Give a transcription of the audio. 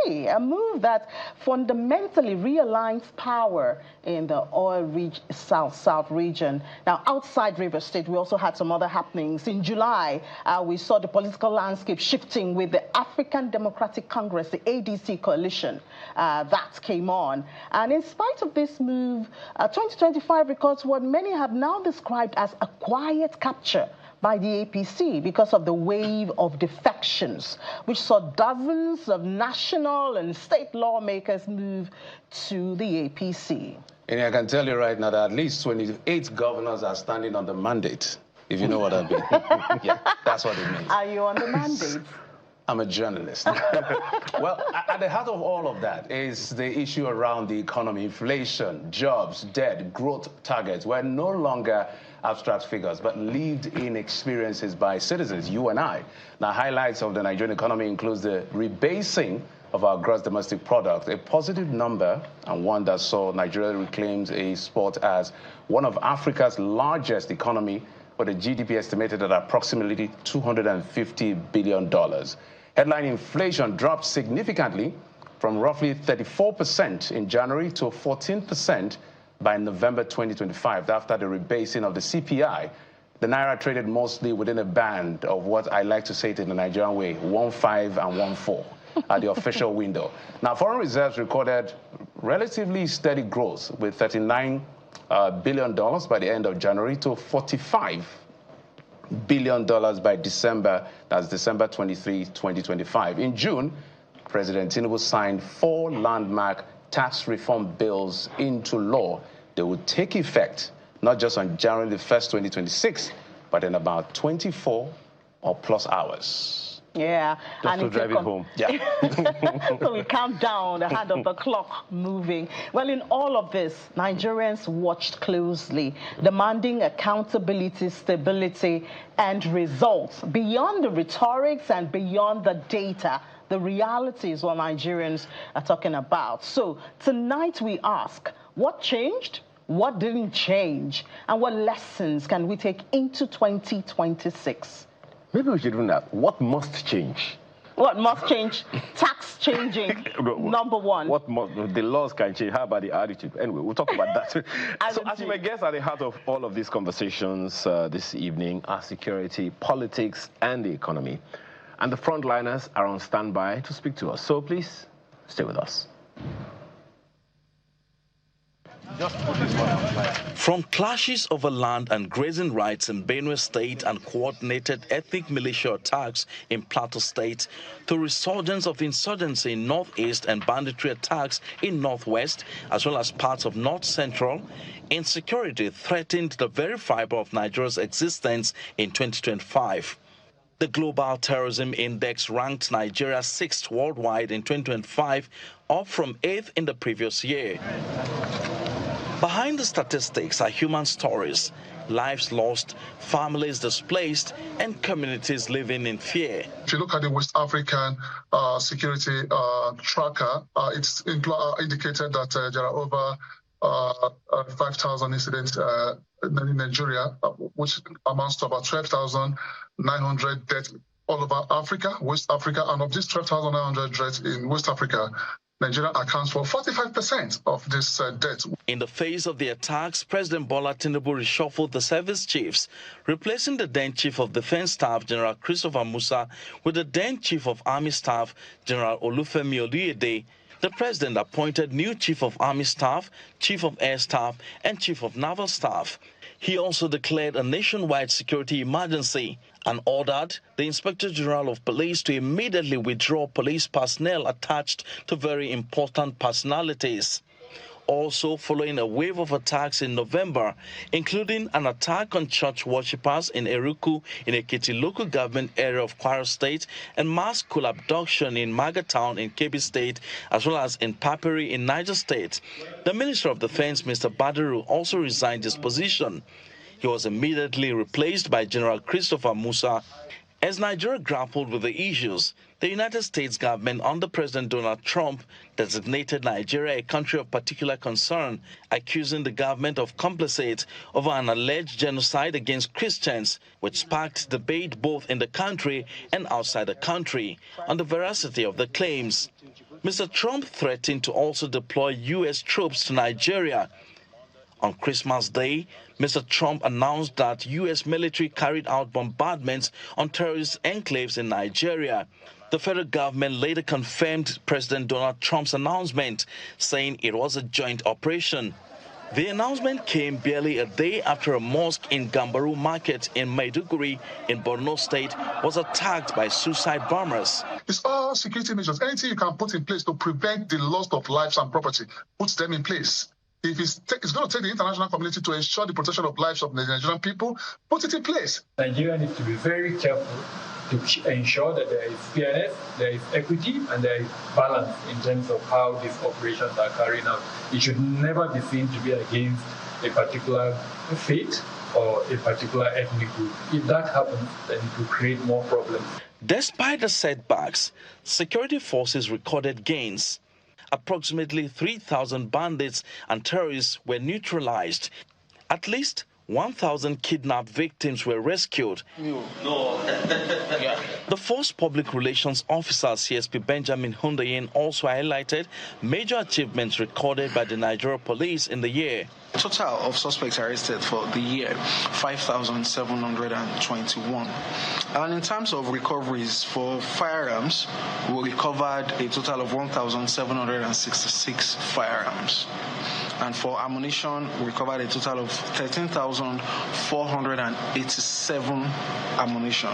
APC, a move that fundamentally realigns power in the oil-rich South region. Now, outside Rivers State, we also had some other happenings. In July, we saw the political landscape shifting with the African Democratic Congress, the ADC coalition, that came on. And in spite of this move, 2025 records what many have now described as a quiet capture by the APC because of the wave of defections, which saw dozens of national and state lawmakers move to the APC. And I can tell you right now that at least 28 governors are standing on the mandate, if you know what I mean. Yeah, that's what it means. Are you on the mandate? I'm a journalist. Well, at the heart of all of that is the issue around the economy, inflation, jobs, debt, growth targets. We're no longer abstract figures, but lived-in experiences by citizens, you and I. Now, highlights of the Nigerian economy includes the rebasing of our gross domestic product, a positive number and one that saw Nigeria reclaims a spot as one of Africa's largest economy, with a GDP estimated at approximately $250 billion. Headline inflation dropped significantly from roughly 34% in January to 14% by November 2025. After the rebasing of the CPI, the Naira traded mostly within a band of what I like to say it in the Nigerian way, 1.5 and 1.4 at the official window. Now, foreign reserves recorded relatively steady growth with $39 billion by the end of January to $45 billion by December, that's December 23, 2025. In June, President Tinubu signed 4 landmark tax reform bills into law. They will take effect not just on January the 1st, 2026, but in about 24 or plus hours. Yeah. Just to drive it home. Yeah. So we count down the hand of the clock moving. Well, in all of this, Nigerians watched closely, demanding accountability, stability, and results. Beyond the rhetorics and beyond the data, the reality is what Nigerians are talking about. So tonight we ask, what changed? What didn't change? And what lessons can we take into 2026? Maybe we should do that. What must change? What must change? Tax changing, number one. What must, the laws can change. How about the attitude? Anyway, we'll talk about that. So as you may guess, at the heart of all of these conversations this evening are security, politics, and the economy. And the frontliners are on standby to speak to us. So please, stay with us. From clashes over land and grazing rights in Benue State and coordinated ethnic militia attacks in Plateau State to resurgence of insurgency in Northeast and banditry attacks in Northwest, as well as parts of North Central, insecurity threatened the very fiber of Nigeria's existence in 2025. The Global Terrorism Index ranked Nigeria 6th worldwide in 2025, up from 8th in the previous year. Behind the statistics are human stories, lives lost, families displaced, and communities living in fear. If you look at the West African security tracker, it's indicated that there are over 5,000 incidents in Nigeria, which amounts to about 12,900 deaths all over Africa, West Africa, and of these 12,900 deaths in West Africa, Nigeria accounts for 45% of this debt. In the face of the attacks, President Bola Tinubu reshuffled the service chiefs, replacing the then Chief of Defense Staff, General Christopher Musa, with the then Chief of Army Staff, General Olufemi Oluyede. The president appointed new Chief of Army Staff, Chief of Air Staff, and Chief of Naval Staff. He also declared a nationwide security emergency and ordered the Inspector General of Police to immediately withdraw police personnel attached to very important personalities. Also, following a wave of attacks in November, including an attack on church worshippers in Eruku in Ekiti local government area of Kwara State and mass school abduction in Magatown in Kebbi State, as well as in Papiri in Niger State, the Minister of Defense, Mr. Badaru, also resigned his position. He was immediately replaced by General Christopher Musa. As Nigeria grappled with the issues, the United States government under President Donald Trump designated Nigeria a country of particular concern, accusing the government of complicity over an alleged genocide against Christians, which sparked debate both in the country and outside the country on the veracity of the claims. Mr. Trump threatened to also deploy U.S. troops to Nigeria. On Christmas Day, Mr. Trump announced that U.S. military carried out bombardments on terrorist enclaves in Nigeria. The federal government later confirmed President Donald Trump's announcement, saying it was a joint operation. The announcement came barely a day after a mosque in Gambaru Market in Maiduguri in Borno State was attacked by suicide bombers. It's all security measures. Anything you can put in place to prevent the loss of lives and property, put them in place. If it's going to take the international community to ensure the protection of lives of the Nigerian people, put it in place. Nigeria needs to be very careful to ensure that there is fairness, there is equity, and there is balance in terms of how these operations are carried out. It should never be seen to be against a particular faith or a particular ethnic group. If that happens, then it will create more problems. Despite the setbacks, security forces recorded gains. Approximately 3,000 bandits and terrorists were neutralized. At least 1,000 kidnapped victims were rescued. The force public relations officer, CSP Benjamin Hundayin, also highlighted major achievements recorded by the Nigeria police in the year. Total of suspects arrested for the year, 5,721. And in terms of recoveries for firearms, we recovered a total of 1,766 firearms. And for ammunition, we recovered a total of 13,487 ammunition.